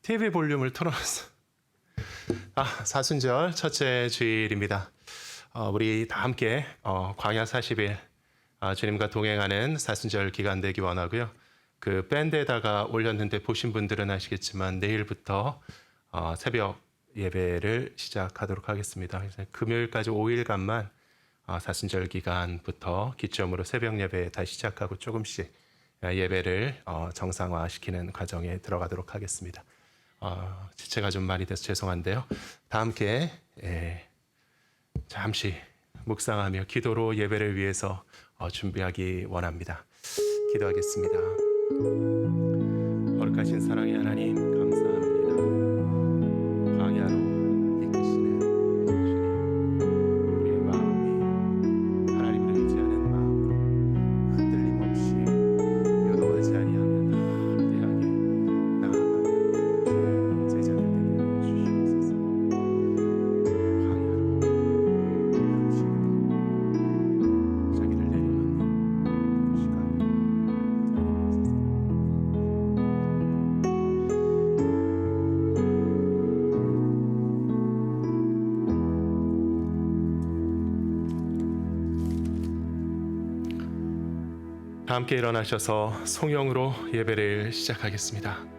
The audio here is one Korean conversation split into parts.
TV 볼륨을 틀어놨어. 사순절 첫째 주일입니다. 우리 다 함께 광야 40일 주님과 동행하는 사순절 기간 되기 원하고요. 그 밴드에다가 올렸는데 보신 분들은 아시겠지만 내일부터 새벽 예배를 시작하도록 하겠습니다. 그래서 금요일까지 5일간만 사순절 기간부터 기점으로 새벽 예배 다시 시작하고 조금씩 예배를 정상화시키는 과정에 들어가도록 하겠습니다. 지체가 좀 많이 돼서 죄송한데요. 다 함께 잠시 묵상하며 기도로 예배를 위해서 준비하기 원합니다. 기도하겠습니다. 거룩하신 사랑의 하나님 감사합니다. 광야로 이끄시는 주님, 우리의 마음이 하나님을 의지하는 마음으로 흔들림 없이 요동하지 아니하며 담대하게 나아가는 제자들 되게 주시옵소서. 광야로 이끄시고 자기를 내려놓는 그 시간 다 함께 일어나셔서 송영으로 예배를 시작하겠습니다.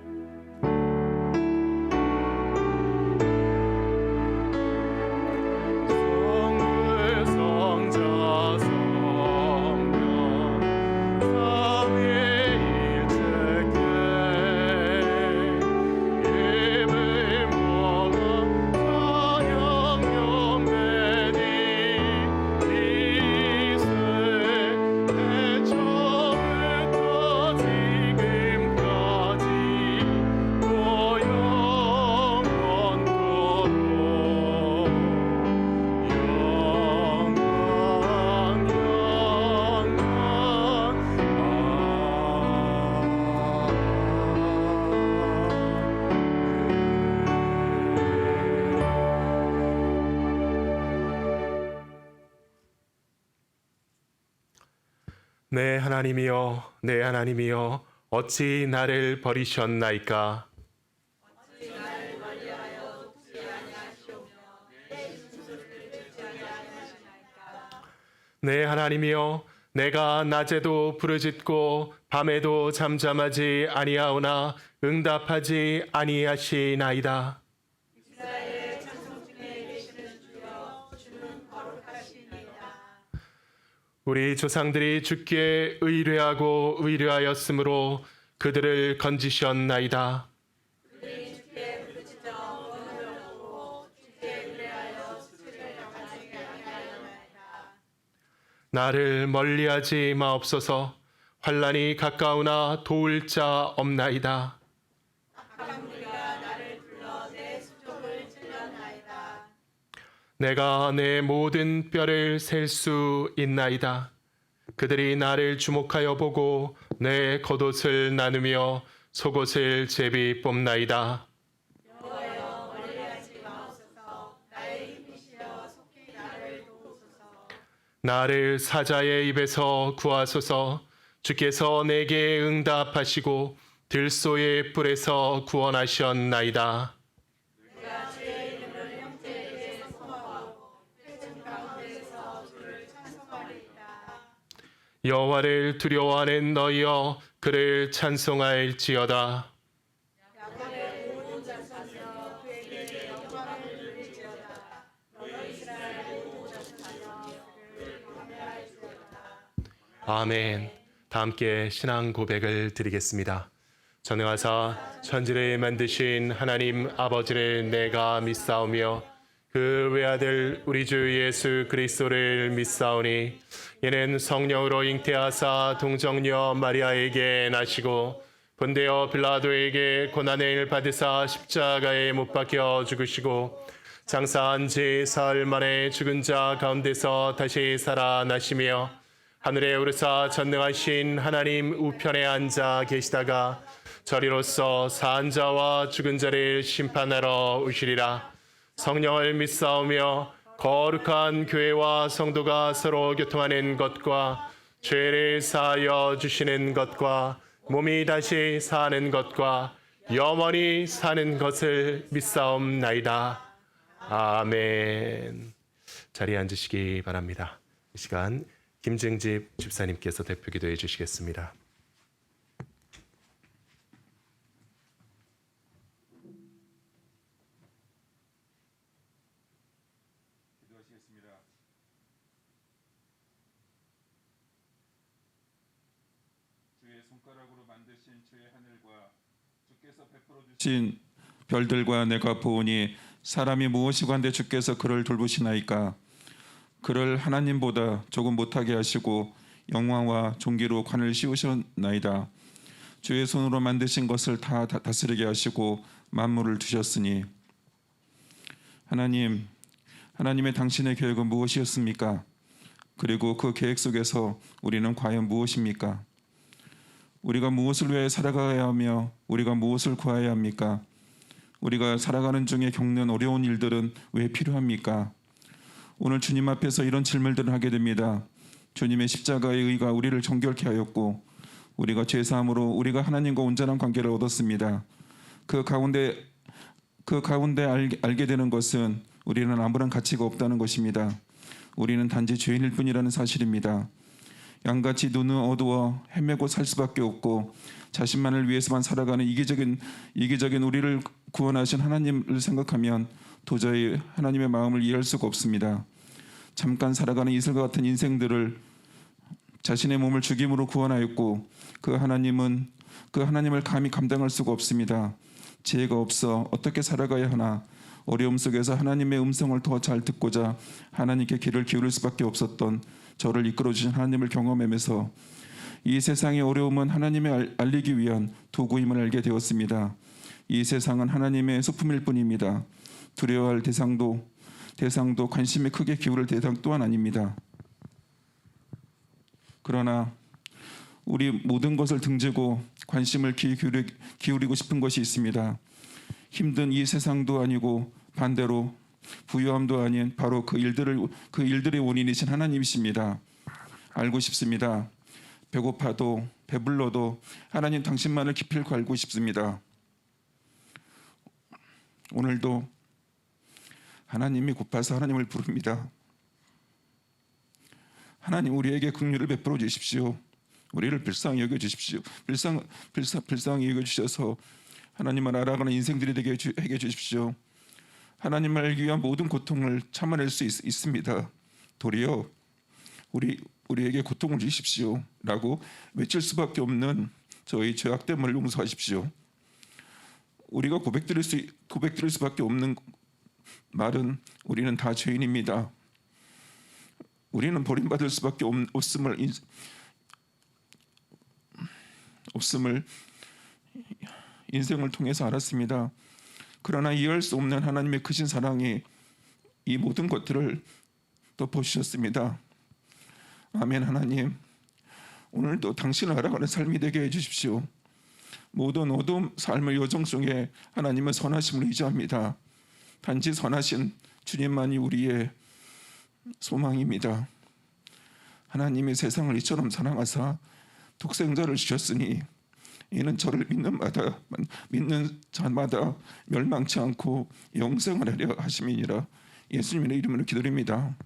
내 하나님이여, 내 하나님이여, 어찌 나를 버리셨나이까? 내 하나님이여, 내가 낮에도 부르짖고 밤에도 잠잠하지 아니하오나 응답하지 아니하시나이다. 우리 조상들이 주께 의뢰하고 의뢰하였으므로 그들을 건지셨나이다. 나를 멀리하지 마옵소서. 환난이 가까우나 도울 자 없나이다. 내가 내 모든 뼈를 셀 수 있나이다. 그들이 나를 주목하여 보고 내 겉옷을 나누며 속옷을 제비 뽑나이다. 여호와여, 멀리하지 마옵소서. 나의 힘이시여 속히 나를 도우소서. 나를 사자의 입에서 구하소서. 주께서 내게 응답하시고 들소의 뿔에서 구원하셨나이다. 여호와를 두려워하는 너희여, 그를 찬송할지어다. 아멘. 다 함께 신앙 고백을 드리겠습니다. 전능하사 천지를 만드신 하나님 아버지를 내가 믿사오며 그 외아들 우리 주 예수 그리스도를 믿사오니 이는 성령으로 잉태하사 동정녀 마리아에게 나시고 본데어 빌라도에게 고난을 받으사 십자가에 못 박혀 죽으시고 장사한 지 사흘 만에 죽은 자 가운데서 다시 살아나시며 하늘에 오르사 전능하신 하나님 우편에 앉아 계시다가 저리로서 사한 자와 죽은 자를 심판하러 오시리라. 성령을 믿사오며 거룩한 교회와 성도가 서로 교통하는 것과 죄를 사하여 주시는 것과 몸이 다시 사는 것과 영원히 사는 것을 믿사옵나이다. 아멘. 자리에 앉으시기 바랍니다. 이 시간 김증집 집사님께서 대표 기도해 주시겠습니다. 기도하시겠습니다. 주의 손가락으로 만드신 주의 하늘과 주께서 베풀어 주신 별들과 내가 보오니 사람이 무엇이고 한데 주께서 그를 돌보시나이까. 그를 하나님보다 조금 못하게 하시고 영광과 존귀로 관을 씌우셨나이다. 주의 손으로 만드신 것을 다 다스리게 하시고 만물을 두셨으니 하나님의 당신의 계획은 무엇이었습니까? 그리고 그 계획 속에서 우리는 과연 무엇입니까? 우리가 무엇을 위해 살아가야 하며 우리가 무엇을 구해야 합니까? 우리가 살아가는 중에 겪는 어려운 일들은 왜 필요합니까? 오늘 주님 앞에서 이런 질문들을 하게 됩니다. 주님의 십자가의 의가 우리를 정결케 하였고 우리가 죄사함으로 우리가 하나님과 온전한 관계를 얻었습니다. 그 가운데 알게 되는 것은 우리는 아무런 가치가 없다는 것입니다. 우리는 단지 죄인일 뿐이라는 사실입니다. 양같이 눈은 어두워 헤매고 살 수밖에 없고 자신만을 위해서만 살아가는 이기적인 우리를 구원하신 하나님을 생각하면 도저히 하나님의 마음을 이해할 수가 없습니다. 잠깐 살아가는 이슬과 같은 인생들을 자신의 몸을 죽임으로 구원하였고 그 하나님을 감히 감당할 수가 없습니다. 지혜가 없어 어떻게 살아가야 하나 어려움 속에서 하나님의 음성을 더 잘 듣고자 하나님께 귀를 기울일 수밖에 없었던 저를 이끌어주신 하나님을 경험하면서 이 세상의 어려움은 하나님을 알리기 위한 도구임을 알게 되었습니다. 이 세상은 하나님의 소품일 뿐입니다. 두려워할 대상도 관심이 크게 기울일 대상 또한 아닙니다. 그러나 우리 모든 것을 등지고 관심을 기울이고 싶은 것이 있습니다. 힘든 이 세상도 아니고 반대로 부유함도 아닌 바로 그 일들의 원인이신 하나님이십니다. 알고 싶습니다. 배고파도 배불러도 하나님 당신만을 기필코 알고 싶습니다. 오늘도 하나님이 고파서 하나님을 부릅니다. 하나님 우리에게 긍휼을 베풀어 주십시오. 우리를 불쌍히 여겨 주십시오. 불쌍히 여겨 주셔서 하나님을 알아가는 인생들이 되게 해 주십시오. 하나님을 알기 위한 모든 고통을 참아낼 수 있습니다. 도리어 우리에게 고통을 주십시오 라고 외칠 수밖에 없는 저희 죄악됨을 용서하십시오. 우리가 고백드릴 수밖에 없는 말은 우리는 다 죄인입니다. 우리는 버림받을 수밖에 없음을 인생을 통해서 알았습니다. 그러나 이해할 수 없는 하나님의 크신 사랑이 이 모든 것들을 덮어주셨습니다. 아멘. 하나님 오늘도 당신을 알아가는 삶이 되게 해주십시오. 모든 어두운 삶의 여정 속에 하나님은 선하심을 의지합니다. 단지 선하신 주님만이 우리의 소망입니다. 하나님이 세상을 이처럼 사랑하사 독생자를 주셨으니 이는 저를 믿는 자마다 멸망치 않고 영생을 하려 하심이니라. 예수님의 이름으로 기도드립니다.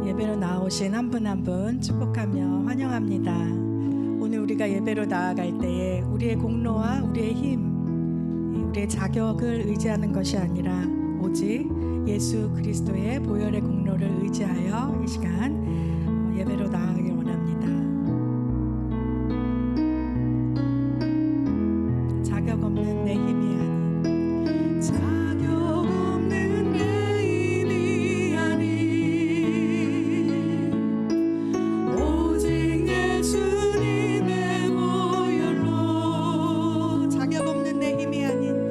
예배로 나오신 한 분 한 분 축복하며 환영합니다. 오늘 우리가 예배로 나아갈 때에 우리의 공로와 우리의 힘, 우리의 자격을 의지하는 것이 아니라 오직 예수 그리스도의 보혈의 공로를 의지하여 이 시간 예배로 나아가길 원합니다. 자격 없는 내 힘이 아닌 자격 없는 내 힘이 아닌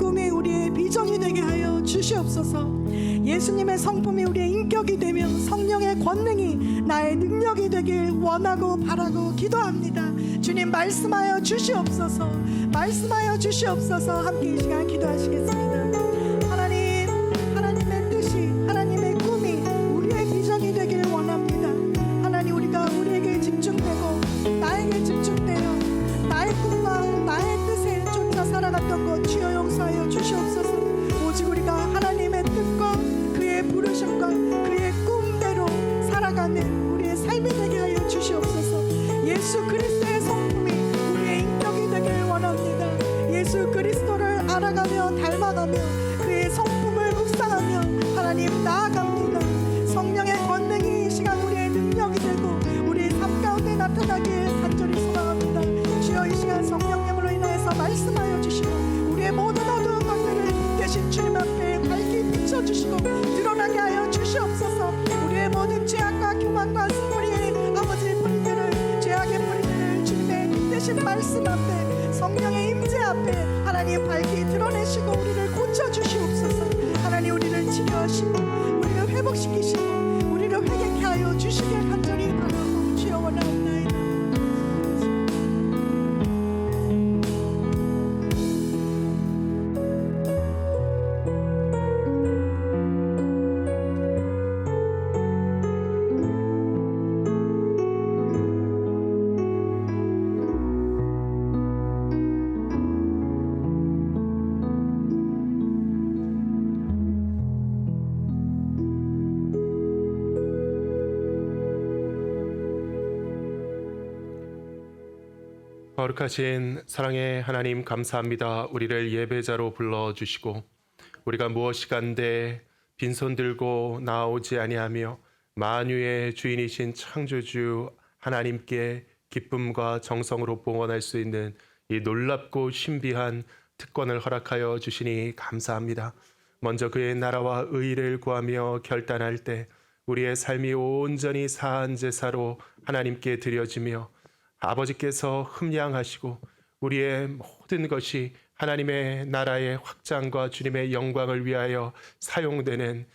꿈이 우리의 비전이 되게 하여 주시옵소서. 예수님의 성품이 우리의 인격이 되며 성령의 권능이 나의 능력이 되길 원하고 바라고 기도합니다. 주님 말씀하여 주시옵소서. 말씀하여 주시옵소서. 함께 이 시간 기도하시겠습니다. 하나님, 하나님의 뜻이, 하나님의 꿈이 우리의 비전이 되길 원합니다. 하나님, 우리가 우리에게 집중되고 나에게 집중되어 나의 꿈과 나의 뜻에 쫓아 살아갔던 것 주여 용서하여 주시옵소서. 오직 우리가 하나님의 뜻과 그의 부르심과 그의 꿈대로 살아가는 우리의 삶이 되게 하여 주시옵소서. 예수 그리스도의 성품이 우리의 인격이 되길 원합니다. 예수 그리스도를 알아가며 닮아가며 그의 성품을 묵상하며 하나님 나아갑니다. 성령의 권능이 이 시간 우리의 능력이 되고 우리의 삶 가운데 나타나길 간절히 소망합니다. 주여 이 시간 성령님으로 인하여서 말씀하여 주시고 우리의 모든 어두운 것들을 대신 주님 앞에 밝히 비춰주시고 드러나게 하여 주시옵소서. 우리의 모든 죄악과 교만과 우리의 아버지 뿌리들을 죄악의 뿌리들을 주님의 대신 말씀 앞에 성령의 임재 앞에 하나님 밝히 드러내시고 우리를 고쳐주시옵소서. 하나님 우리를 치료하시고 우리를 회복시키시고 우리를 회개케 하여 주시길 간절히 바라고 주여 원하옵나이다. 거룩하신 사랑의 하나님 감사합니다. 우리를 예배자로 불러주시고 우리가 무엇이간데 빈손 들고 나오지 아니하며 만유의 주인이신 창조주 하나님께 기쁨과 정성으로 봉헌할 수 있는 이 놀랍고 신비한 특권을 허락하여 주시니 감사합니다. 먼저 그의 나라와 의를 구하며 결단할 때 우리의 삶이 온전히 사한 제사로 하나님께 드려지며 아버지께서 흠양하시고 우리의 모든 것이 하나님의 나라의 확장과 주님의 영광을 위하여 사용되는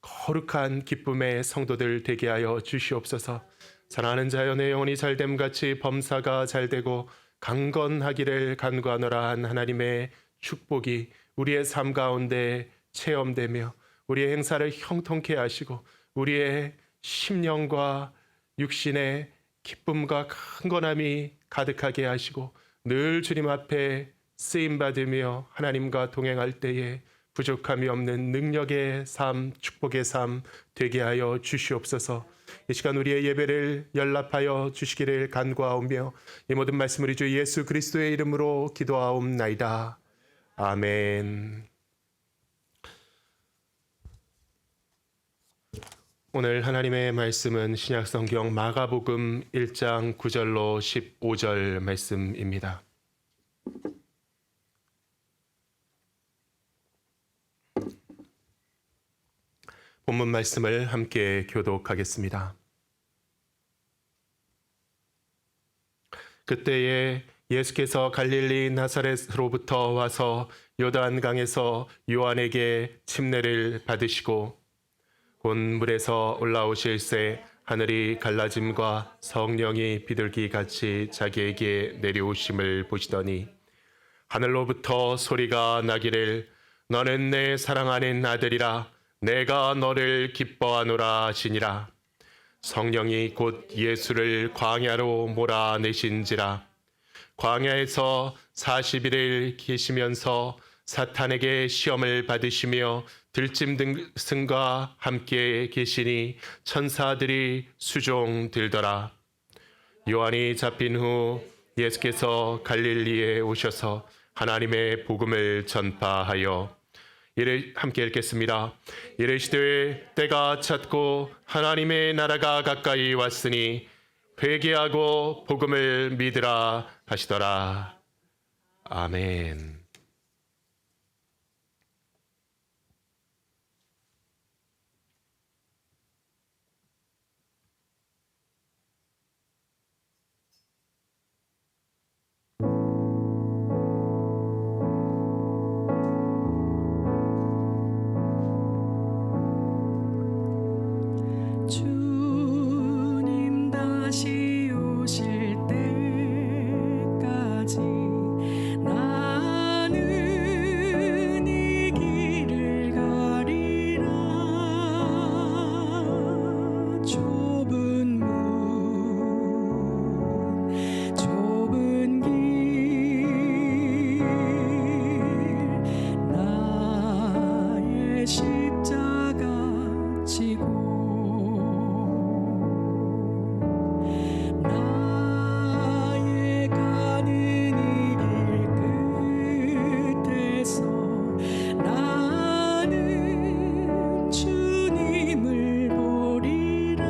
거룩한 기쁨의 성도들 되게 하여 주시옵소서. 사랑하는 자연의 영혼이 잘됨 같이 범사가 잘되고 강건하기를 간구하노라 한 하나님의 축복이 우리의 삶 가운데 체험되며 우리의 행사를 형통케 하시고 우리의 심령과 육신의 기쁨과 강건함이 가득하게 하시고 늘 주님 앞에 쓰임받으며 하나님과 동행할 때에 부족함이 없는 능력의 삶, 축복의 삶 되게 하여 주시옵소서. 이 시간 우리의 예배를 연락하여 주시기를 간구하오며 이 모든 말씀 우리 주 예수 그리스도의 이름으로 기도하옵나이다. 아멘. 오늘 하나님의 말씀은 신약성경 마가복음 1장 9절로 15절 말씀입니다. 본문 말씀을 함께 교독하겠습니다. 그때에 예수께서 갈릴리 나사렛으로부터 와서 요단강에서 요한에게 침례를 받으시고 곧 물에서 올라오실새 하늘이 갈라짐과 성령이 비둘기 같이 자기에게 내려오심을 보시더니 하늘로부터 소리가 나기를 너는 내 사랑하는 아들이라 내가 너를 기뻐하노라 하시니라. 성령이 곧 예수를 광야로 몰아내신지라. 광야에서 40일을 계시면서 사탄에게 시험을 받으시며 들짐승과 함께 계시니 천사들이 수종 들더라. 요한이 잡힌 후 예수께서 갈릴리에 오셔서 하나님의 복음을 전파하여 함께 읽겠습니다. 이르시되 때가 찼고 하나님의 나라가 가까이 왔으니 회개하고 복음을 믿으라 하시더라. 아멘. 내 십자가 지고 나의 가는 이 길 끝에서 나는 주님을 보리라.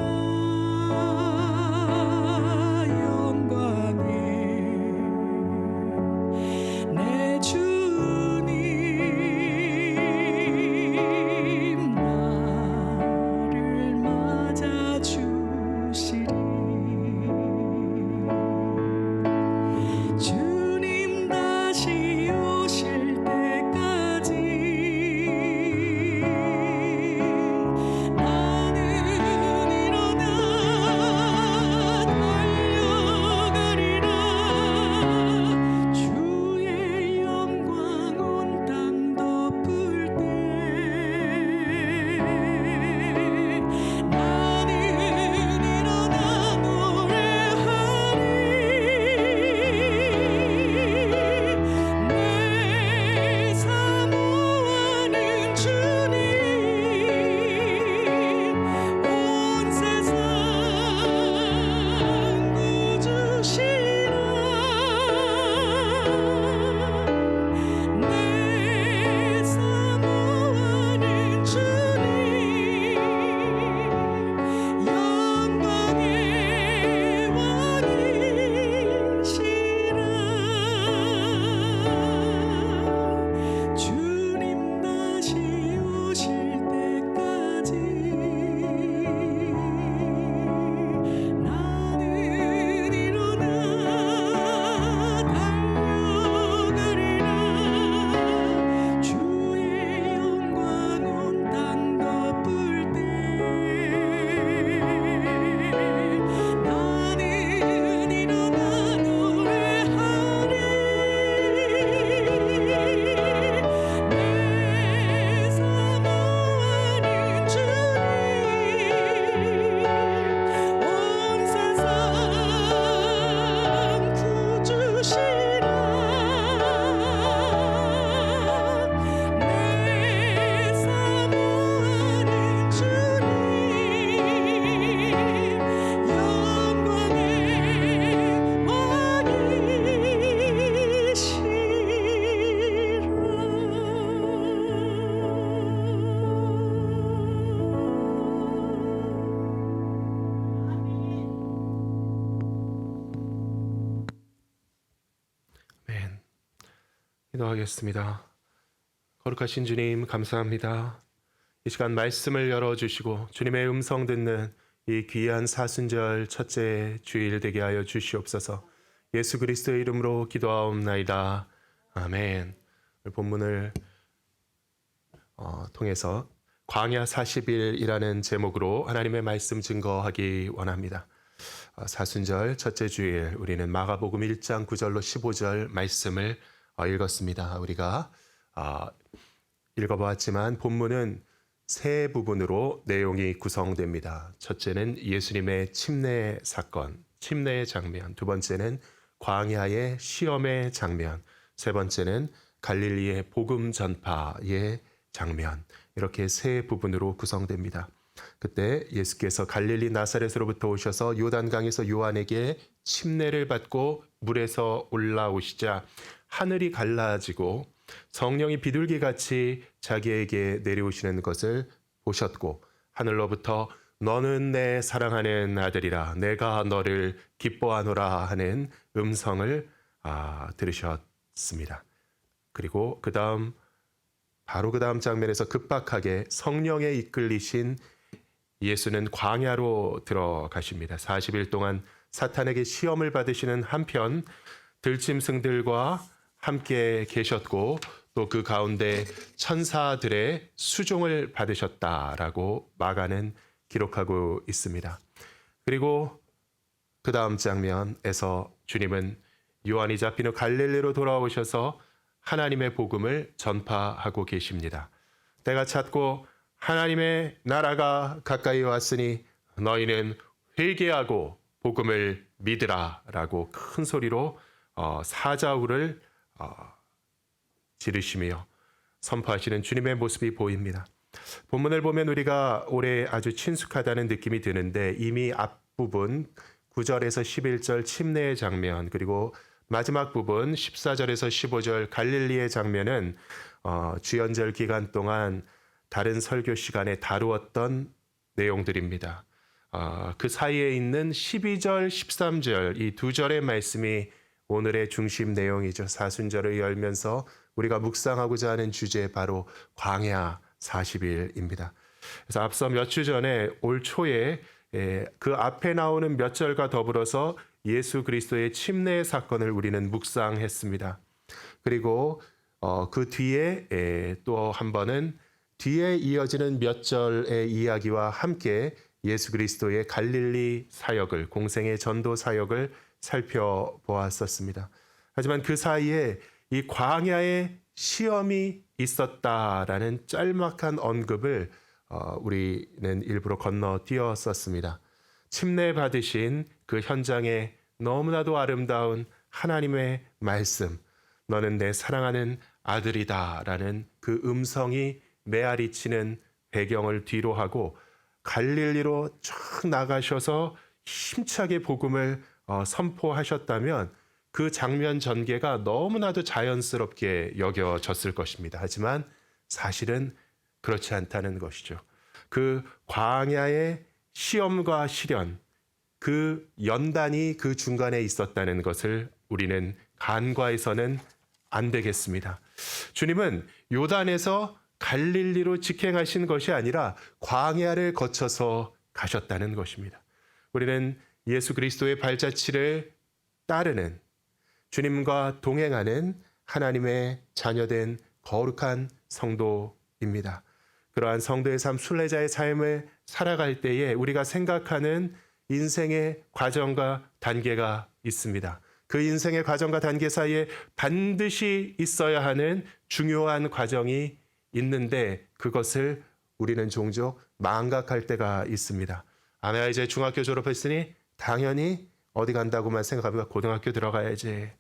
영광에 내 주님 나를 맞아주시리. 주님 다시 오실 때까지 나는 일어나 달려가리라. 주의 영광 온 땅 덮을 때 나는 일어나 노래하리. 내 사모하는 주님 온 세상 구주시라. 내 사모하는 주님 영광의 왕이시라. 주님 다시 오실 때까지 나는 일어나 달려가리라. 주의 영광 온 땅 덮을 때 나는 일어나 노래하리. 내 사모하는 주님 온 세상 구주시라. 내 사모하는 주님 영광의 아멘. 기도하겠습니다. 거룩하신 주님 감사합니다. 이 시간 말씀을 열어주시고 주님의 음성 듣는 이 귀한 사순절 첫째 주일 되게 하여 주시옵소서. 예수 그리스도의 이름으로 기도하옵나이다. 아멘. 오늘 본문을 통해서 광야 40일이라는 제목으로 하나님의 말씀 증거하기 원합니다. 사순절 첫째 주일 우리는 마가복음 1장 9절로 15절 말씀을 읽었습니다. 우리가 읽어보았지만 본문은 세 부분으로 내용이 구성됩니다. 첫째는 예수님의 침례 사건, 침례의 장면. 두 번째는 광야의 시험의 장면. 세 번째는 갈릴리의 복음 전파의 장면. 이렇게 세 부분으로 구성됩니다. 그때 예수께서 갈릴리 나사렛으로부터 오셔서 요단강에서 요한에게 침례를 받고 물에서 올라오시자 하늘이 갈라지고 성령이 비둘기같이 자기에게 내려오시는 것을 보셨고 하늘로부터 너는 내 사랑하는 아들이라 내가 너를 기뻐하노라 하는 음성을 들으셨습니다. 그리고 바로 그 다음 장면에서 급박하게 성령에 이끌리신 예수는 광야로 들어가십니다. 40일 동안 사탄에게 시험을 받으시는 한편 들짐승들과 함께 계셨고 또 그 가운데 천사들의 수종을 받으셨다라고 마가는 기록하고 있습니다. 그리고 그 다음 장면에서 주님은 요한이 잡힌 후 갈릴리로 돌아오셔서 하나님의 복음을 전파하고 계십니다. 때가 찼고 하나님의 나라가 가까이 왔으니 너희는 회개하고 복음을 믿으라라고 큰 소리로 사자우를 지르시며 선포하시는 주님의 모습이 보입니다. 본문을 보면 우리가 올해 아주 친숙하다는 느낌이 드는데 이미 앞부분 9절에서 11절 침례의 장면 그리고 마지막 부분 14절에서 15절 갈릴리의 장면은 주연절 기간 동안 다른 설교 시간에 다루었던 내용들입니다. 그 사이에 있는 12절, 13절 이 두 절의 말씀이 오늘의 중심 내용이죠. 사순절을 열면서 우리가 묵상하고자 하는 주제 바로 광야 40일입니다. 그래서 앞서 몇 주 전에 올 초에 그 앞에 나오는 몇 절과 더불어서 예수 그리스도의 침례의 사건을 우리는 묵상했습니다. 그리고 그 뒤에 또 한 번은 뒤에 이어지는 몇 절의 이야기와 함께 예수 그리스도의 갈릴리 사역을 공생의 전도 사역을 살펴보았었습니다. 하지만 그 사이에 이 광야에 시험이 있었다라는 짤막한 언급을 우리는 일부러 건너뛰었었습니다. 침례 받으신 그 현장에 너무나도 아름다운 하나님의 말씀, 너는 내 사랑하는 아들이다라는 그 음성이 메아리치는 배경을 뒤로 하고 갈릴리로 쭉 나가셔서 힘차게 복음을 선포하셨다면 그 장면 전개가 너무나도 자연스럽게 여겨졌을 것입니다. 하지만 사실은 그렇지 않다는 것이죠. 그 광야의 시험과 시련, 그 연단이 그 중간에 있었다는 것을 우리는 간과해서는 안 되겠습니다. 주님은 요단에서 갈릴리로 직행하신 것이 아니라 광야를 거쳐서 가셨다는 것입니다. 우리는 예수 그리스도의 발자취를 따르는 주님과 동행하는 하나님의 자녀된 거룩한 성도입니다. 그러한 성도의 삶, 순례자의 삶을 살아갈 때에 우리가 생각하는 인생의 과정과 단계가 있습니다. 그 인생의 과정과 단계 사이에 반드시 있어야 하는 중요한 과정이 있는데 그것을 우리는 종종 망각할 때가 있습니다. 아내가 이제 중학교 졸업했으니 당연히 어디 간다고만 생각합니다. 고등학교 들어가야지.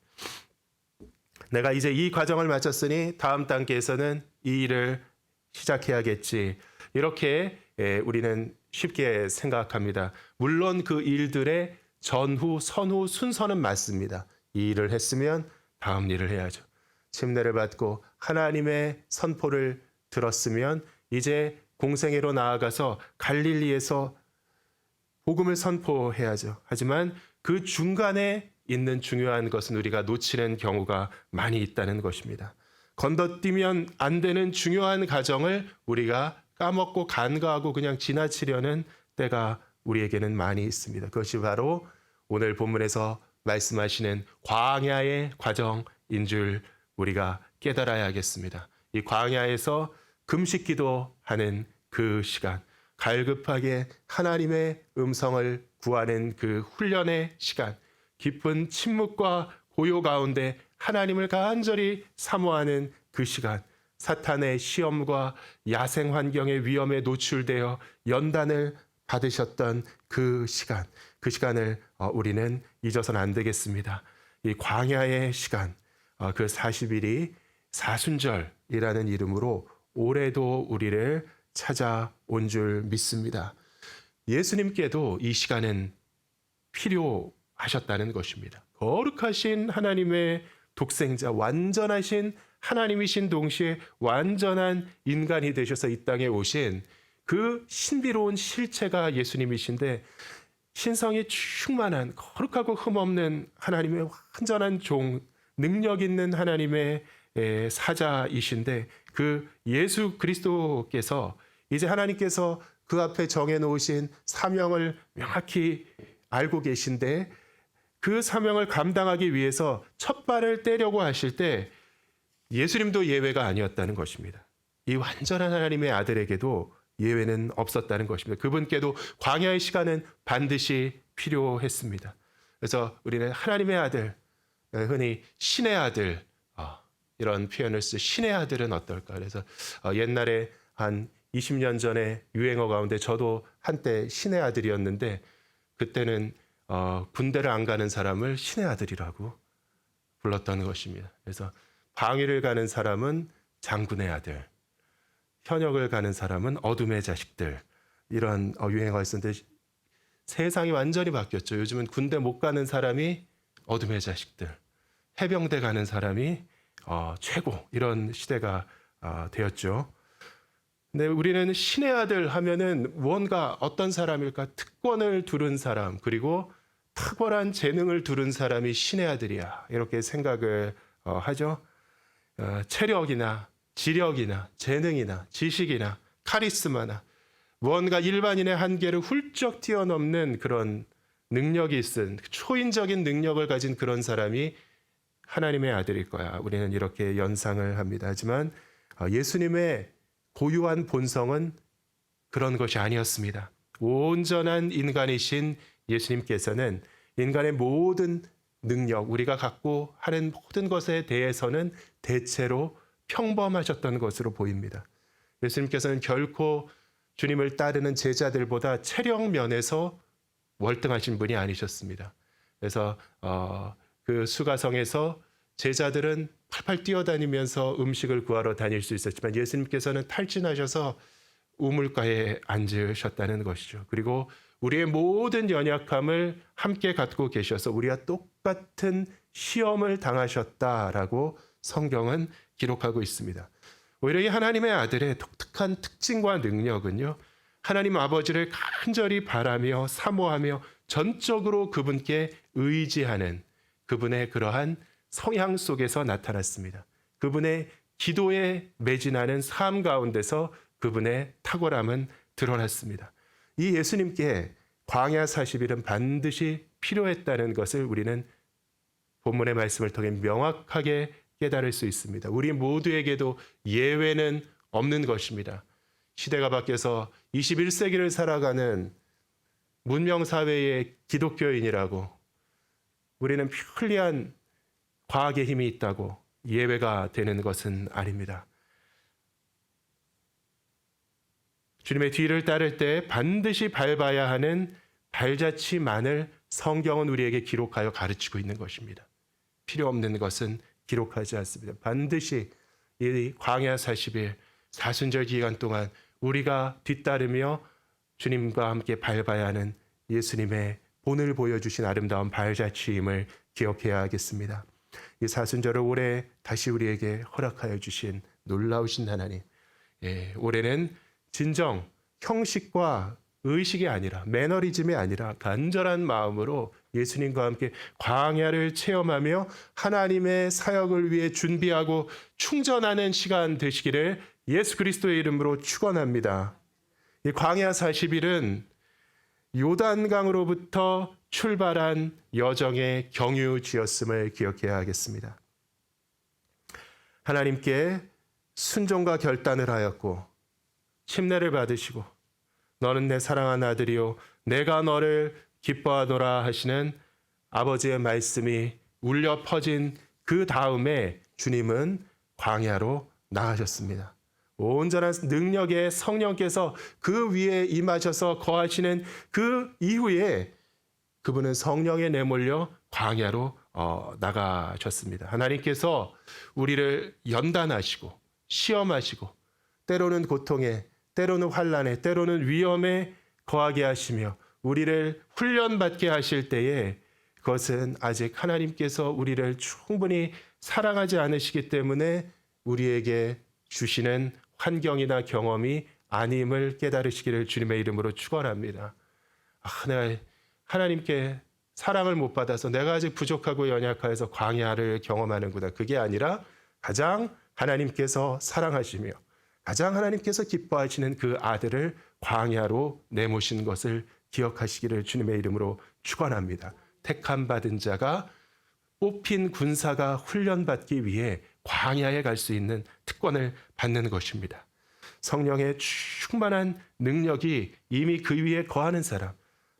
내가 이제 이 과정을 마쳤으니 다음 단계에서는 이 일을 시작해야겠지. 이렇게 우리는 쉽게 생각합니다. 물론 그 일들의 전후, 선후 순서는 맞습니다. 이 일을 했으면 다음 일을 해야죠. 침례를 받고 하나님의 선포를 들었으면 이제 공생애로 나아가서 갈릴리에서 복음을 선포해야죠. 하지만 그 중간에 있는 중요한 것은 우리가 놓치는 경우가 많이 있다는 것입니다. 건너뛰면 안 되는 중요한 과정을 우리가 까먹고 간과하고 그냥 지나치려는 때가 우리에게는 많이 있습니다. 그것이 바로 오늘 본문에서 말씀하시는 광야의 과정인 줄 우리가 깨달아야겠습니다. 이 광야에서 금식 기도하는 그 시간, 갈급하게 하나님의 음성을 구하는 그 훈련의 시간, 깊은 침묵과 고요 가운데 하나님을 간절히 사모하는 그 시간, 사탄의 시험과 야생 환경의 위험에 노출되어 연단을 받으셨던 그 시간, 그 시간을 우리는 잊어서는 안 되겠습니다. 이 광야의 시간, 그 40일이 사순절이라는 이름으로 올해도 우리를 찾아온 줄 믿습니다. 예수님께도 이 시간은 필요하셨다는 것입니다. 거룩하신 하나님의 독생자, 완전하신 하나님이신 동시에 완전한 인간이 되셔서 이 땅에 오신 그 신비로운 실체가 예수님이신데 신성이 충만한 거룩하고 흠없는 하나님의 완전한 종, 능력 있는 하나님의 사자이신데 그 예수 그리스도께서 이제 하나님께서 그 앞에 정해놓으신 사명을 명확히 알고 계신데 그 사명을 감당하기 위해서 첫 발을 떼려고 하실 때 예수님도 예외가 아니었다는 것입니다. 이 완전한 하나님의 아들에게도 예외는 없었다는 것입니다. 그분께도 광야의 시간은 반드시 필요했습니다. 그래서 우리는 하나님의 아들, 흔히 신의 아들 이런 표현을 쓰 신의 아들은 어떨까? 그래서 옛날에 한 20년 전에 유행어 가운데 저도 한때 신의 아들이었는데 그때는 군대를 안 가는 사람을 신의 아들이라고 불렀던 것입니다. 그래서 방위를 가는 사람은 장군의 아들, 현역을 가는 사람은 어둠의 자식들. 이런 유행어가 있었는데 세상이 완전히 바뀌었죠. 요즘은 군대 못 가는 사람이 어둠의 자식들, 해병대 가는 사람이 최고, 이런 시대가 되었죠. 근데 우리는 신의 아들 하면은 무언가 어떤 사람일까? 특권을 두른 사람, 그리고 탁월한 재능을 두른 사람이 신의 아들이야, 이렇게 생각을 하죠. 체력이나 지력이나 재능이나 지식이나 카리스마나 무언가 일반인의 한계를 훌쩍 뛰어넘는 그런 능력이 있은, 초인적인 능력을 가진 그런 사람이 하나님의 아들일 거야. 우리는 이렇게 연상을 합니다. 하지만 예수님의 고유한 본성은 그런 것이 아니었습니다. 온전한 인간이신 예수님께서는 인간의 모든 능력, 우리가 갖고 하는 모든 것에 대해서는 대체로 평범하셨던 것으로 보입니다. 예수님께서는 결코 주님을 따르는 제자들보다 체력 면에서 월등하신 분이 아니셨습니다. 그래서 그 수가성에서 제자들은 팔팔 뛰어다니면서 음식을 구하러 다닐 수 있었지만 예수님께서는 탈진하셔서 우물가에 앉으셨다는 것이죠. 그리고 우리의 모든 연약함을 함께 갖고 계셔서 우리와 똑같은 시험을 당하셨다라고 성경은 기록하고 있습니다. 오히려 이 하나님의 아들의 독특한 특징과 능력은요, 하나님 아버지를 간절히 바라며 사모하며 전적으로 그분께 의지하는 그분의 그러한 성향 속에서 나타났습니다. 그분의 기도에 매진하는 삶 가운데서 그분의 탁월함은 드러났습니다. 이 예수님께 광야 40일은 반드시 필요했다는 것을 우리는 본문의 말씀을 통해 명확하게 깨달을 수 있습니다. 우리 모두에게도 예외는 없는 것입니다. 시대가 바뀌어서 21세기를 살아가는 문명사회의 기독교인이라고 우리는 편리한 과학의 힘이 있다고 예외가 되는 것은 아닙니다. 주님의 뒤를 따를 때 반드시 밟아야 하는 발자취만을 성경은 우리에게 기록하여 가르치고 있는 것입니다. 필요 없는 것은 기록하지 않습니다. 반드시 이 광야 40일 사순절 기간 동안 우리가 뒤따르며 주님과 함께 밟아야 하는 예수님의 본을 보여주신 아름다운 발자취임을 기억해야 하겠습니다. 이 사순절을 올해 다시 우리에게 허락하여 주신 놀라우신 하나님, 올해는 진정 형식과 의식이 아니라 매너리즘이 아니라 간절한 마음으로 예수님과 함께 광야를 체험하며 하나님의 사역을 위해 준비하고 충전하는 시간 되시기를 예수 그리스도의 이름으로 축원합니다. 이 광야 40일은 요단강으로부터 출발한 여정의 경유지였음을 기억해야 하겠습니다. 하나님께 순종과 결단을 하였고 침례를 받으시고 너는 내 사랑하는 아들이요 내가 너를 기뻐하노라 하시는 아버지의 말씀이 울려 퍼진 그 다음에 주님은 광야로 나가셨습니다. 온전한 능력의 성령께서 그 위에 임하셔서 거하시는 그 이후에 그분은 성령에 내몰려 광야로 나가셨습니다. 하나님께서 우리를 연단하시고 시험하시고 때로는 고통에, 때로는 환난에, 때로는 위험에 거하게 하시며 우리를 훈련받게 하실 때에 그것은 아직 하나님께서 우리를 충분히 사랑하지 않으시기 때문에 우리에게 주시는 환경이나 경험이 아님을 깨달으시기를 주님의 이름으로 축원합니다. 내가 하나님께 사랑을 못 받아서 내가 아직 부족하고 연약해서 광야를 경험하는구나. 그게 아니라 가장 하나님께서 사랑하시며 가장 하나님께서 기뻐하시는 그 아들을 광야로 내모신 것을 기억하시기를 주님의 이름으로 축원합니다. 택함 받은 자가 뽑힌 군사가 훈련받기 위해 광야에 갈 수 있는 특권을 받는 것입니다. 성령의 충만한 능력이 이미 그 위에 거하는 사람,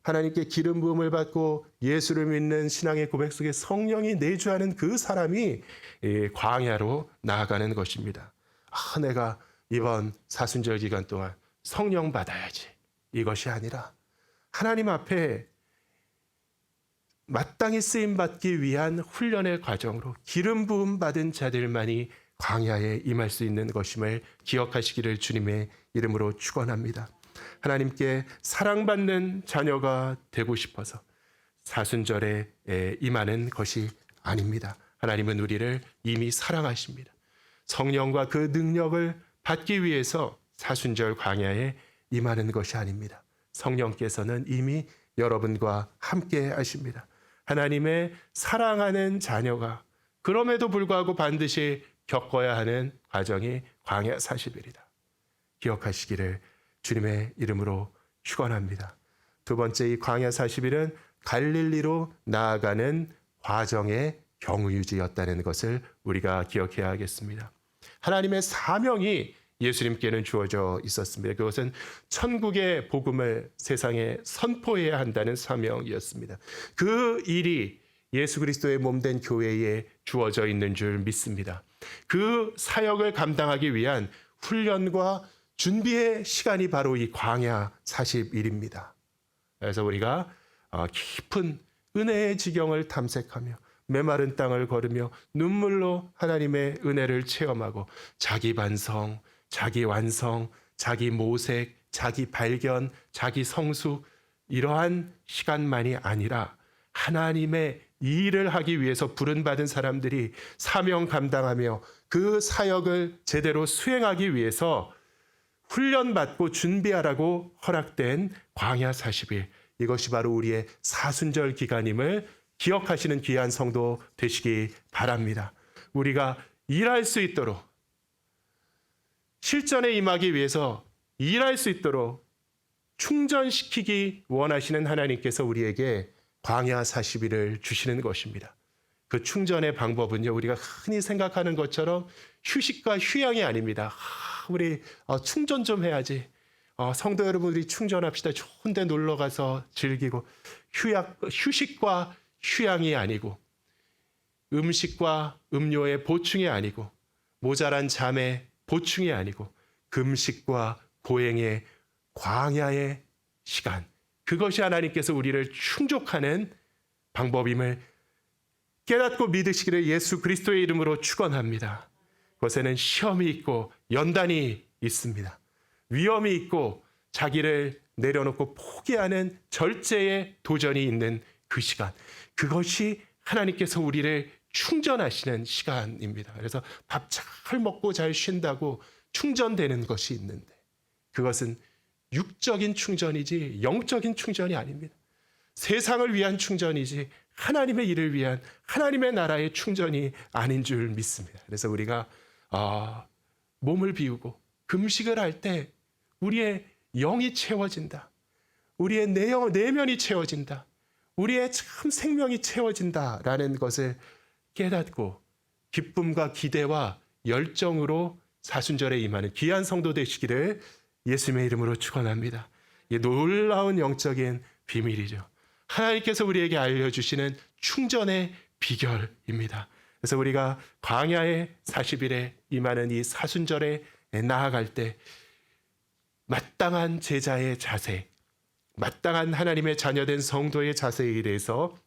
하나님께 기름 부음을 받고 예수를 믿는 신앙의 고백 속에 성령이 내주하는 그 사람이 광야로 나아가는 것입니다. 내가 이번 사순절 기간 동안 성령 받아야지. 이것이 아니라 하나님 앞에 마땅히 쓰임 받기 위한 훈련의 과정으로 기름 부음 받은 자들만이 광야에 임할 수 있는 것임을 기억하시기를 주님의 이름으로 축원합니다. 하나님께 사랑받는 자녀가 되고 싶어서 사순절에 임하는 것이 아닙니다. 하나님은 우리를 이미 사랑하십니다. 성령과 그 능력을 받기 위해서 사순절 광야에 임하는 것이 아닙니다. 성령께서는 이미 여러분과 함께 하십니다. 하나님의 사랑하는 자녀가 그럼에도 불구하고 반드시 겪어야 하는 과정이 광야 40일이다. 기억하시기를 주님의 이름으로 축원합니다. 두 번째, 이 광야 40일은 갈릴리로 나아가는 과정의 경유지였다는 것을 우리가 기억해야 하겠습니다. 하나님의 사명이 예수님께는 주어져 있었습니다. 그것은 천국의 복음을 세상에 선포해야 한다는 사명이었습니다. 그 일이 예수 그리스도의 몸된 교회에 주어져 있는 줄 믿습니다. 그 사역을 감당하기 위한 훈련과 준비의 시간이 바로 이 광야 40일입니다. 그래서 우리가 깊은 은혜의 지경을 탐색하며 메마른 땅을 걸으며 눈물로 하나님의 은혜를 체험하고 자기 반성, 자기 완성, 자기 모색, 자기 발견, 자기 성숙, 이러한 시간만이 아니라 하나님의 이 일을 하기 위해서 부름받은 사람들이 사명 감당하며 그 사역을 제대로 수행하기 위해서 훈련받고 준비하라고 허락된 광야 40일, 이것이 바로 우리의 사순절 기간임을 기억하시는 귀한 성도 되시기 바랍니다. 우리가 일할 수 있도록, 실전에 임하기 위해서 일할 수 있도록 충전시키기 원하시는 하나님께서 우리에게 광야 40일을 주시는 것입니다. 그 충전의 방법은요, 우리가 흔히 생각하는 것처럼 휴식과 휴양이 아닙니다. 우리 충전 좀 해야지. 성도 여러분들이 충전합시다. 좋은 데 놀러 가서 즐기고. 휴식과 휴양이 아니고, 음식과 음료의 보충이 아니고, 모자란 잠의 보충이 아니고, 금식과 고행의 광야의 시간, 그것이 하나님께서 우리를 충족하는 방법임을 깨닫고 믿으시기를 예수 그리스도의 이름으로 축원합니다. 그것에는 시험이 있고 연단이 있습니다. 위험이 있고 자기를 내려놓고 포기하는 절제의 도전이 있는 그 시간, 그것이 하나님께서 우리를 충전하시는 시간입니다. 그래서 밥 잘 먹고 잘 쉰다고 충전되는 것이 있는데, 그것은 육적인 충전이지 영적인 충전이 아닙니다. 세상을 위한 충전이지 하나님의 일을 위한 하나님의 나라의 충전이 아닌 줄 믿습니다. 그래서 우리가 몸을 비우고 금식을 할 때 우리의 영이 채워진다. 우리의 내면이 채워진다. 우리의 참 생명이 채워진다라는 것을 깨닫고 기쁨과 기대와 열정으로 사순절에 임하는 귀한 성도 되시기를 예수님의 이름으로 축원합니다. 이 놀라운 영적인 비밀이죠. 하나님께서 우리에게 알려주시는 충전의 비결입니다. 그래서 우리가 광야의 40일에 임하는 이 사순절에 나아갈 때 마땅한 제자의 자세, 마땅한 하나님의 자녀된 성도의 자세에 대해서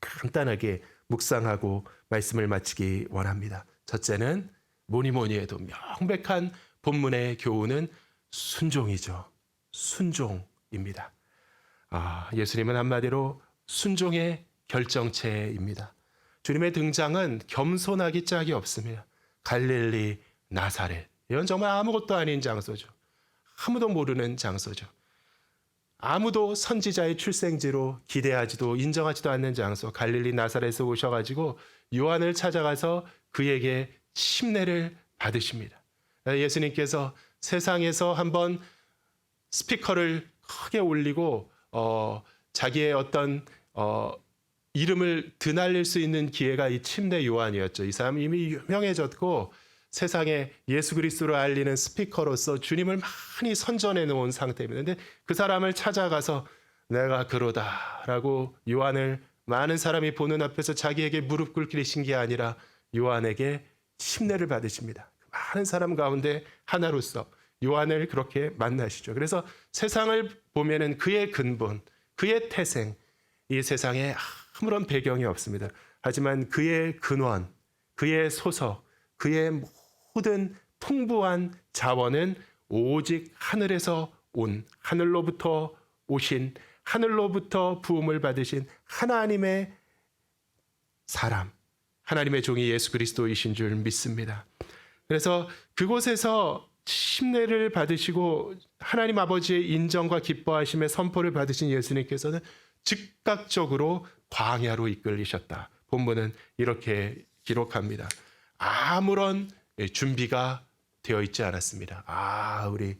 간단하게 묵상하고 말씀을 마치기 원합니다. 첫째는 뭐니 해도 명백한 본문의 교훈은 순종이죠. 순종입니다. 예수님은 한마디로 순종의 결정체입니다. 주님의 등장은 겸손하기 짝이 없습니다. 갈릴리, 나사렛, 이건 정말 아무것도 아닌 장소죠. 아무도 모르는 장소죠. 아무도 선지자의 출생지로 기대하지도 인정하지도 않는 장소, 갈릴리 나사렛에 오셔가지고 요한을 찾아가서 그에게 침례를 받으십니다. 예수님께서 세상에서 한번 스피커를 크게 올리고 자기의 어떤 이름을 드날릴 수 있는 기회가 이 침례 요한이었죠. 이 사람이 이미 유명해졌고 세상에 예수 그리스도를 알리는 스피커로서 주님을 많이 선전해 놓은 상태입니다. 그런데 그 사람을 찾아가서 내가 그러다라고 요한을 많은 사람이 보는 앞에서 자기에게 무릎 꿇기신 게 아니라 요한에게 침례를 받으십니다. 많은 사람 가운데 하나로서 요한을 그렇게 만나시죠. 그래서 세상을 보면은 그의 근본, 그의 태생, 이 세상에 아무런 배경이 없습니다. 하지만 그의 근원, 그의 소석, 그의 모든 풍부한 자원은 오직 하늘에서 온, 하늘로부터 오신, 하늘로부터 부음을 받으신 하나님의 사람, 하나님의 종이 예수 그리스도이신 줄 믿습니다. 그래서 그곳에서 침례를 받으시고 하나님 아버지의 인정과 기뻐하심의 선포를 받으신 예수님께서는 즉각적으로 광야로 이끌리셨다. 본문은 이렇게 기록합니다. 아무런 준비가 되어 있지 않았습니다. 우리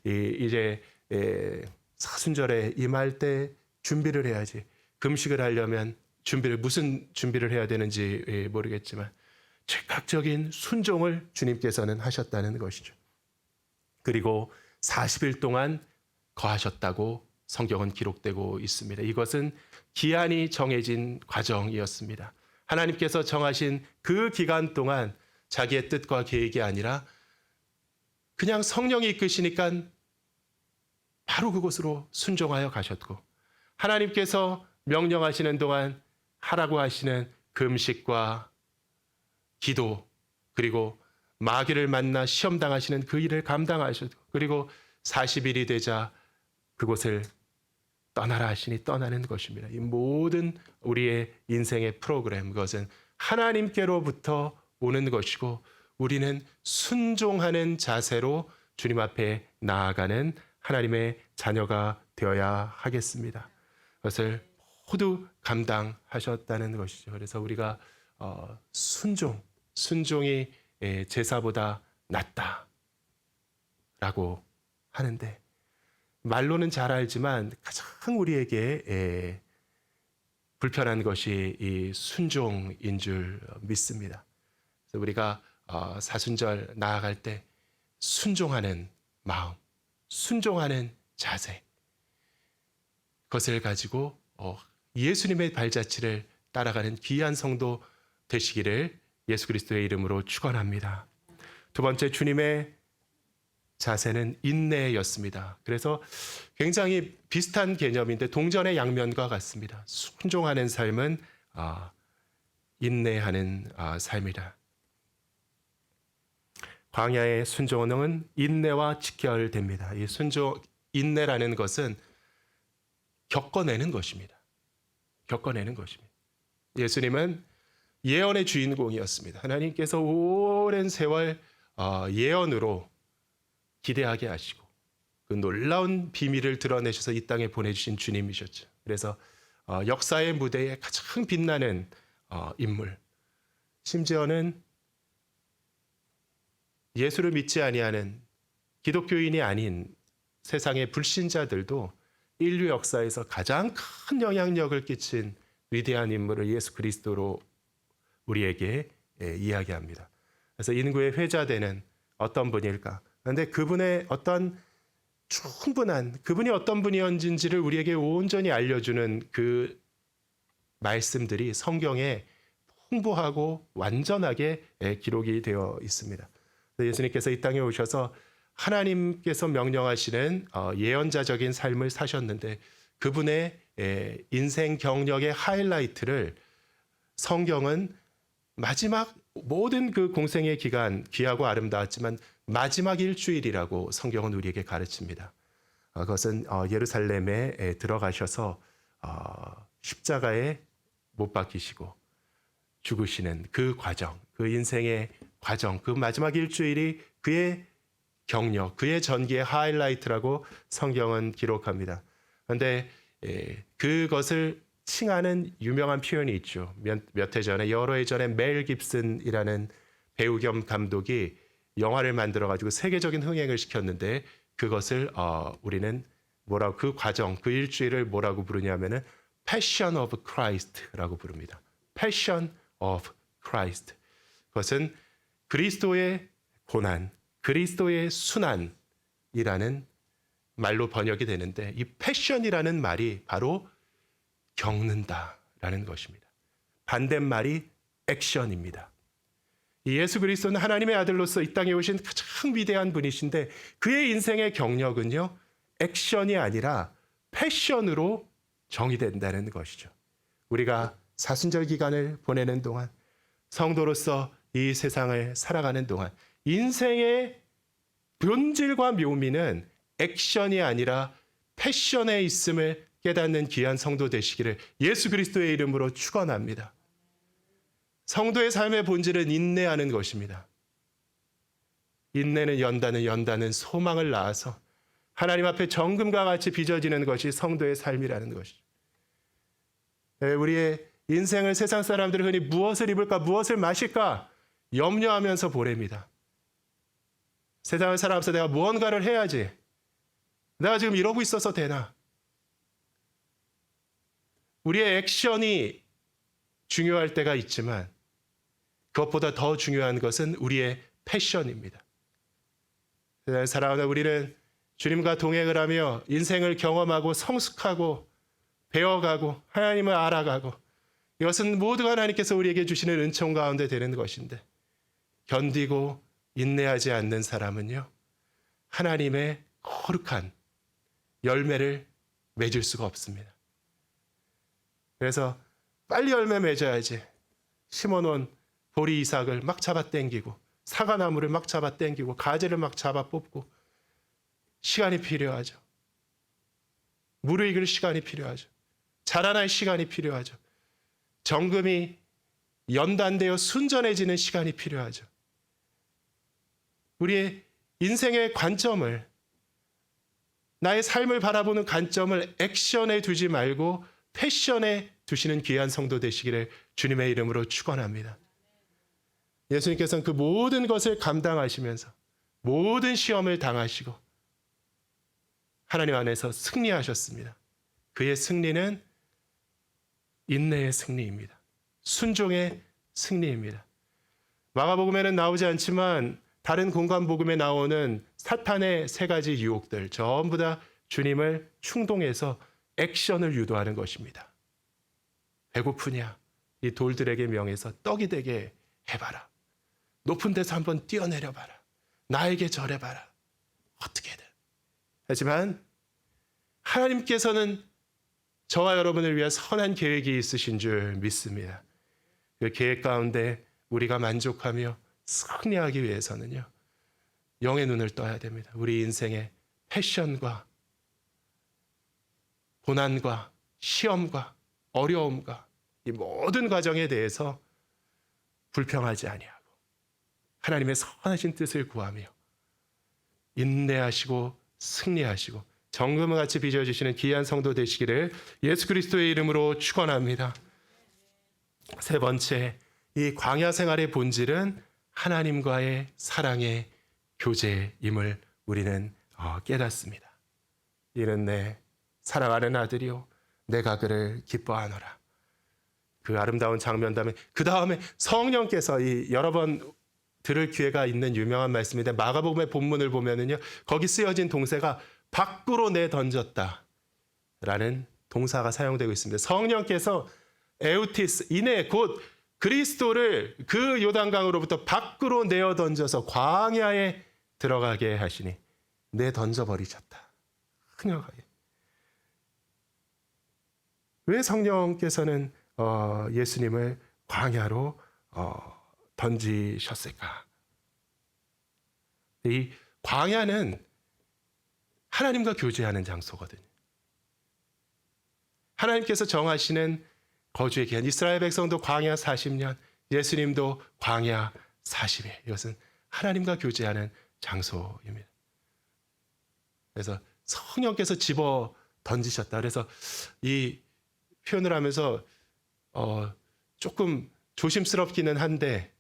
이제 사순절에 임할 때 준비를 해야지. 금식을 하려면 무슨 준비를 해야 되는지 모르겠지만 즉각적인 순종을 주님께서는 하셨다는 것이죠. 그리고 40일 동안 거하셨다고 성경은 기록되고 있습니다. 이것은 기한이 정해진 과정이었습니다. 하나님께서 정하신 그 기간 동안 자기의 뜻과 계획이 아니라 그냥 성령이 이끄시니까 바로 그곳으로 순종하여 가셨고, 하나님께서 명령하시는 동안 하라고 하시는 금식과 기도, 그리고 마귀를 만나 시험당하시는 그 일을 감당하셨고, 그리고 40일이 되자 그곳을 떠나라 하시니 떠나는 것입니다. 이 모든 우리의 인생의 프로그램, 그것은 하나님께로부터 오는 것이고, 우리는 순종하는 자세로 주님 앞에 나아가는 하나님의 자녀가 되어야 하겠습니다. 그것을 모두 감당하셨다는 것이죠. 그래서 우리가 순종이 제사보다 낫다라고 하는데, 말로는 잘 알지만 가장 우리에게 불편한 것이 이 순종인 줄 믿습니다. 그래서 우리가 사순절 나아갈 때 순종하는 마음, 순종하는 자세, 그것을 가지고 예수님의 발자취를 따라가는 귀한 성도 되시기를 예수 그리스도의 이름으로 축원합니다. 두 번째, 주님의 자세는 인내였습니다. 그래서 굉장히 비슷한 개념인데 동전의 양면과 같습니다. 순종하는 삶은 인내하는 삶이다. 광야의 순종은 인내와 직결됩니다. 이 인내라는 것은 겪어내는 것입니다. 겪어내는 것입니다. 예수님은 예언의 주인공이었습니다. 하나님께서 오랜 세월 예언으로 기대하게 하시고 그 놀라운 비밀을 드러내셔서 이 땅에 보내주신 주님이셨죠. 그래서 역사의 무대에 가장 빛나는 인물, 심지어는 예수를 믿지 아니하는 기독교인이 아닌 세상의 불신자들도 인류 역사에서 가장 큰 영향력을 끼친 위대한 인물을 예수 그리스도로 우리에게 이야기합니다. 그래서 인구의 회자되는 어떤 분일까? 그런데 그분의 어떤 충분한, 그분이 어떤 분이었는지를 우리에게 온전히 알려주는 그 말씀들이 성경에 풍부하고 완전하게 기록이 되어 있습니다. 예수님께서 이 땅에 오셔서 하나님께서 명령하시는 예언자적인 삶을 사셨는데, 그분의 인생 경력의 하이라이트를 성경은 마지막 모든 그 공생의 기간, 귀하고 아름다웠지만 마지막 일주일이라고 성경은 우리에게 가르칩니다. 그것은 예루살렘에 들어가셔서 십자가에 못 박히시고 죽으시는 그 과정, 그 인생의 과정, 그 마지막 일주일이 그의 경력, 그의 전기의 하이라이트라고 성경은 기록합니다. 그런데 그것을 칭하는 유명한 표현이 있죠. 몇 해 전에, 여러 해 전에 멜 깁슨이라는 배우 겸 감독이 영화를 만들어가지고 세계적인 흥행을 시켰는데, 그것을 우리는 그 과정, 그 일주일을 뭐라고 부르냐면은 Passion of Christ라고 부릅니다. Passion of Christ. 그것은 그리스도의 고난, 그리스도의 순환이라는 말로 번역이 되는데, 이 패션이라는 말이 바로 겪는다라는 것입니다. 반대말이 액션입니다. 이 예수 그리스도는 하나님의 아들로서 이 땅에 오신 가장 위대한 분이신데, 그의 인생의 경력은요, 액션이 아니라 패션으로 정의된다는 것이죠. 우리가 사순절 기간을 보내는 동안 성도로서 이 세상을 살아가는 동안 인생의 본질과 묘미는 액션이 아니라 패션에 있음을 깨닫는 귀한 성도 되시기를 예수 그리스도의 이름으로 축원합니다. 성도의 삶의 본질은 인내하는 것입니다. 인내는 연다는 소망을 낳아서 하나님 앞에 정금과 같이 빚어지는 것이 성도의 삶이라는 것이죠. 우리의 인생을 세상 사람들은 흔히 무엇을 입을까, 무엇을 마실까 염려하면서 보냅니다. 세상을 살아가면서 내가 무언가를 해야지. 내가 지금 이러고 있어서 되나? 우리의 액션이 중요할 때가 있지만 그것보다 더 중요한 것은 우리의 패션입니다. 세상을 살아가는 우리는 주님과 동행을 하며 인생을 경험하고 성숙하고 배워가고 하나님을 알아가고 이것은 모두가 하나님께서 우리에게 주시는 은총 가운데 되는 것인데 견디고 인내하지 않는 사람은요 하나님의 거룩한 열매를 맺을 수가 없습니다. 그래서 빨리 열매 맺어야지 심어놓은 보리 이삭을 막 잡아 당기고 사과나무를 막 잡아 당기고 가지를 막 잡아 뽑고 시간이 필요하죠. 물을 익을 시간이 필요하죠. 자라날 시간이 필요하죠. 정금이 연단되어 순전해지는 시간이 필요하죠. 우리의 인생의 관점을 나의 삶을 바라보는 관점을 액션에 두지 말고 패션에 두시는 귀한 성도 되시기를 주님의 이름으로 축원합니다. 예수님께서는 그 모든 것을 감당하시면서 모든 시험을 당하시고 하나님 안에서 승리하셨습니다. 그의 승리는 인내의 승리입니다. 순종의 승리입니다. 마가복음에는 나오지 않지만 다른 공간복음에 나오는 사탄의 세 가지 유혹들 전부 다 주님을 충동해서 액션을 유도하는 것입니다. 배고프냐? 이 돌들에게 명해서 떡이 되게 해봐라. 높은 데서 한번 뛰어내려봐라. 나에게 절해봐라. 어떻게든. 하지만 하나님께서는 저와 여러분을 위해 선한 계획이 있으신 줄 믿습니다. 그 계획 가운데 우리가 만족하며 승리하기 위해서는요. 영의 눈을 떠야 됩니다. 우리 인생의 패션과 고난과 시험과 어려움과 이 모든 과정에 대해서 불평하지 아니하고 하나님의 선하신 뜻을 구하며 인내하시고 승리하시고 정금과 같이 빚어주시는 귀한 성도 되시기를 예수 그리스도의 이름으로 축원합니다. 세 번째, 이 광야 생활의 본질은 하나님과의 사랑의 교제임을 우리는 깨닫습니다. 이는 내 사랑하는 아들이요 내가 그를 기뻐하노라. 그 아름다운 장면 다음에 성령께서 이 여러 번 들을 기회가 있는 유명한 말씀인데 마가복음의 본문을 보면은요 거기 쓰여진 동사가 밖으로 내던졌다 라는 동사가 사용되고 있습니다. 성령께서 에우티스 이내 곧 그리스도를 그 요단강으로부터 밖으로 내어 던져서 광야에 들어가게 하시니 내던져 버리셨다. 흥역하게. 왜 성령께서는 예수님을 광야로 던지셨을까? 이 광야는 하나님과 교제하는 장소거든요. 하나님께서 정하시는 거주의 기간, 이스라엘 백성도 광야 40년, 예수님도 광야 40일. 이것은 하나님과 교제하는 장소입니다. 그래서 성령께서 집어 던지셨다. 그래서 이 표현을 하면서 조금 조심스럽기는 한데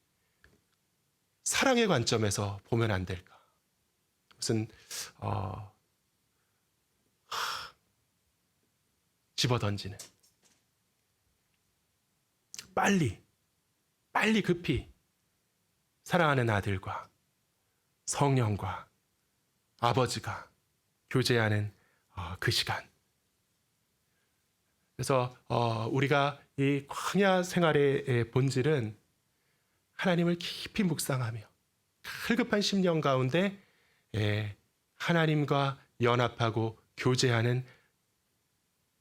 사랑의 관점에서 보면 안 될까? 무슨 집어 던지는 빨리 급히 사랑하는 아들과 성령과 아버지가 교제하는 그 시간. 그래서 우리가 이 광야 생활의 본질은 하나님을 깊이 묵상하며 갈급한 심령 가운데 하나님과 연합하고 교제하는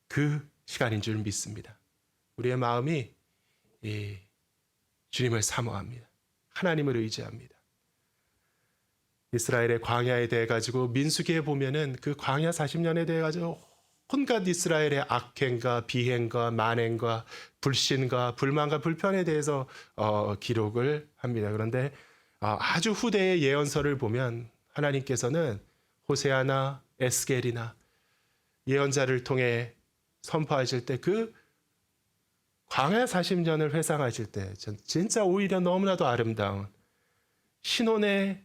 그 시간인 줄 믿습니다. 우리의 마음이 주님을 사모합니다. 하나님을 의지합니다. 이스라엘의 광야에 대해 가지고 민수기에 보면은 그 광야 40년에 대해 가지고 온갖 이스라엘의 악행과 비행과 만행과 불신과 불만과 불편에 대해서 기록을 합니다. 그런데 아주 후대의 예언서를 보면 하나님께서는 호세아나 에스겔이나 예언자를 통해 선포하실 때 그 광야 40년을 회상하실 때 진짜 오히려 너무나도 아름다운 신혼의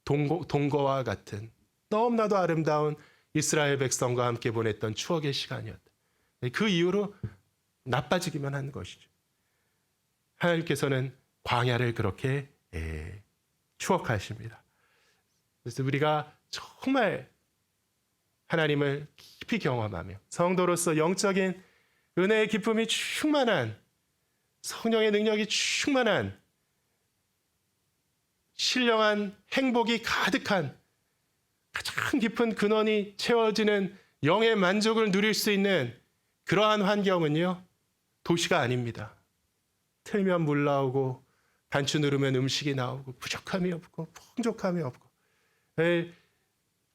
동거와 같은 너무나도 아름다운 이스라엘 백성과 함께 보냈던 추억의 시간이었다. 그 이후로 나빠지기만 한 것이죠. 하나님께서는 광야를 그렇게 추억하십니다. 그래서 우리가 정말 하나님을 깊이 경험하며 성도로서 영적인 은혜의 기쁨이 충만한 성령의 능력이 충만한 신령한 행복이 가득한 가장 깊은 근원이 채워지는 영의 만족을 누릴 수 있는 그러한 환경은요, 도시가 아닙니다. 틀면 물 나오고 단추 누르면 음식이 나오고 부족함이 없고 풍족함이 없고,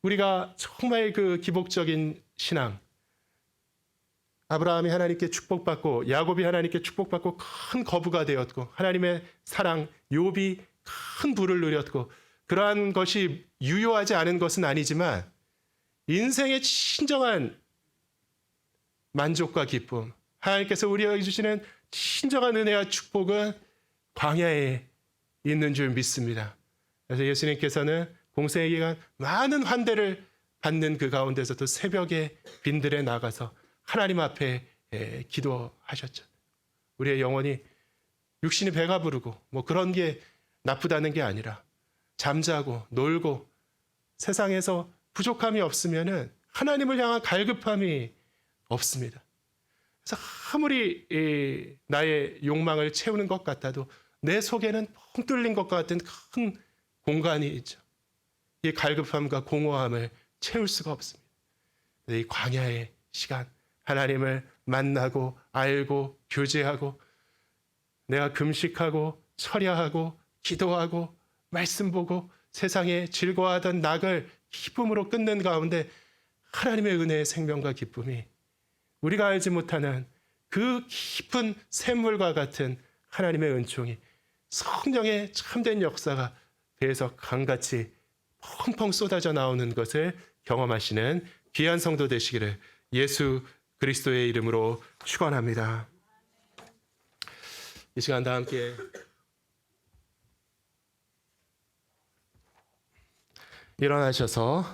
우리가 정말 그 기복적인 신앙, 아브라함이 하나님께 축복받고 야곱이 하나님께 축복받고 큰 거부가 되었고 하나님의 사랑 욥이 큰 부를 누렸고, 그러한 것이 유효하지 않은 것은 아니지만 인생의 진정한 만족과 기쁨, 하나님께서 우리에게 주시는 진정한 은혜와 축복은 광야에 있는 줄 믿습니다. 그래서 예수님께서는 공생의 기간 많은 환대를 받는 그 가운데서도 새벽에 빈들에 나가서 하나님 앞에 기도하셨죠. 우리의 영혼이 육신이 배가 부르고 뭐 그런 게 나쁘다는 게 아니라 잠자고 놀고 세상에서 부족함이 없으면은 하나님을 향한 갈급함이 없습니다. 그래서 아무리 나의 욕망을 채우는 것 같아도 내 속에는 뻥 뚫린 것 같은 큰 공간이 있죠. 이 갈급함과 공허함을 채울 수가 없습니다. 이 광야의 시간, 하나님을 만나고 알고 교제하고 내가 금식하고 철야하고 기도하고 말씀 보고 세상에 즐거워하던 낙을 기쁨으로 끊는 가운데 하나님의 은혜의 생명과 기쁨이 우리가 알지 못하는 그 깊은 샘물과 같은 하나님의 은총이 성령의 참된 역사가 배에서 강같이 펑펑 쏟아져 나오는 것을 경험하시는 귀한 성도 되시기를 예수 그리스도의 이름으로 축원합니다. 이 시간 다 함께 일어나셔서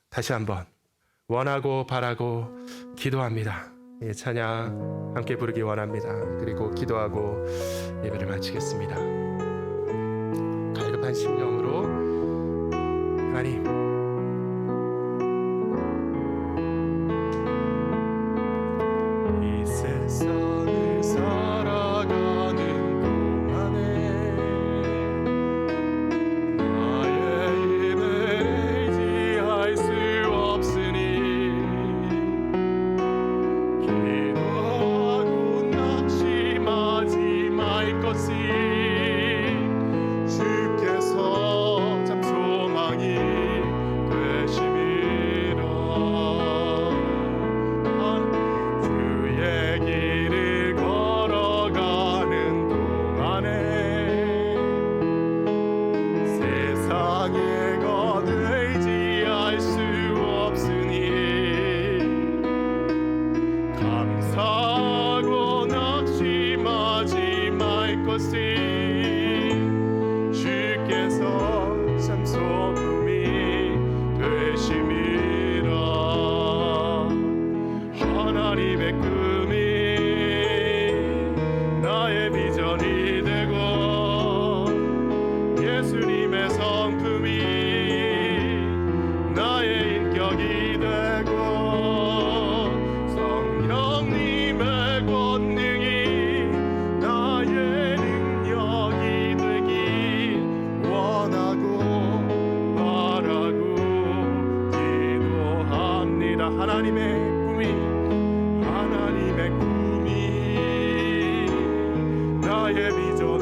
다시 한번 원하고 바라고 기도합니다. 이 찬양 함께 부르기 원합니다. 그리고 기도하고 예배를 마치겠습니다. 갈급한 심령으로 하나님, 이 세상을 살아가는 동안에 나의 힘을 의지할 수 없으니 기도하고 낙심하지 말 것이 주께서 참 소망이 되심이라. 주의 길을 걸어가는 동안에 세상의 것 의지할 수 없으니 감사하고 낙심하지 말 것이 주께서 참 소금이 되심이라. 하나님의 꿈이 나의 비전이 되고 예수님의 성품이 나의 인격이 되고 성령님의 권능이 나의 능력이 되길 원하고 바라고 기도합니다. 하나님의 꿈이 나의 비전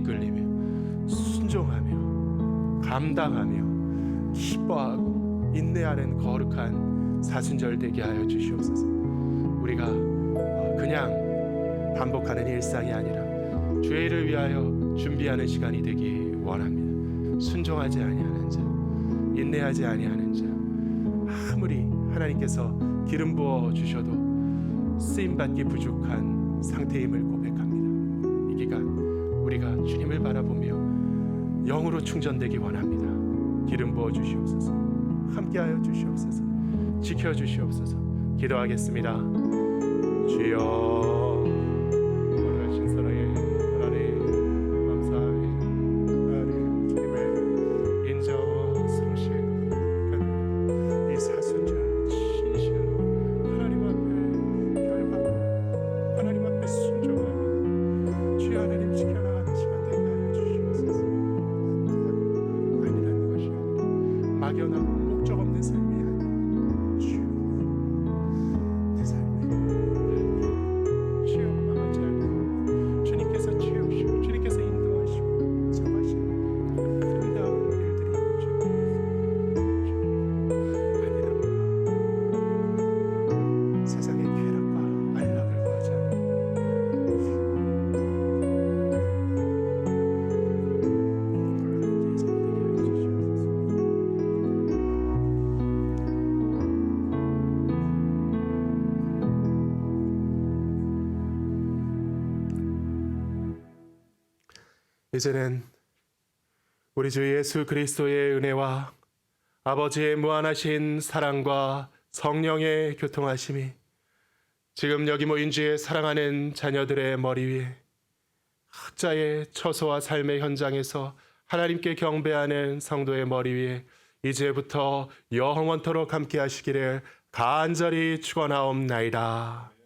이끌리며 순종하며 감당하며 기뻐하고 인내하는 거룩한 사순절 되게 하여 주시옵소서. 우리가 그냥 반복하는 일상이 아니라 주의 일을 위하여 준비하는 시간이 되기 원합니다. 순종하지 아니하는 자, 인내하지 아니하는 자, 아무리 하나님께서 기름 부어 주셔도 쓰임 받기 부족한 상태임을 고백합니다. 이 기간 우리가 주님을 바라보며 영으로 충전되기 원합니다. 기름 부어 주시옵소서. 함께하여 주시옵소서. 지켜 주시옵소서. 기도하겠습니다. 주여, 원하신 사랑의 하나님 감사하며 하나님 주님의 인자와 성실한 이 사순절 진실로 하나님 앞에 결박하고 하나님 앞에 순종하며 주여 하나님 지켜나가는 시간 되게 하여 주시옵소서. 아니라는 것이 아니라 막연하고 목적 없는 삶이 아니라 주여 내 삶에 주여 망하지 않고 주님께서 지으시고 주님께서 인도하시고 정하시는 아름다운 일들이 있는 줄 아니라 세상의 쾌락과 안락을 구하지 않고 이제는 우리 주 예수 그리스도의 은혜와 아버지의 무한하신 사랑과 성령의 교통하심이 지금 여기 모인 주의 사랑하는 자녀들의 머리 위에 각자의 처소와 삶의 현장에서 하나님께 경배하는 성도의 머리 위에 이제부터 영원토록 함께 하시기를 간절히 축원하옵나이다.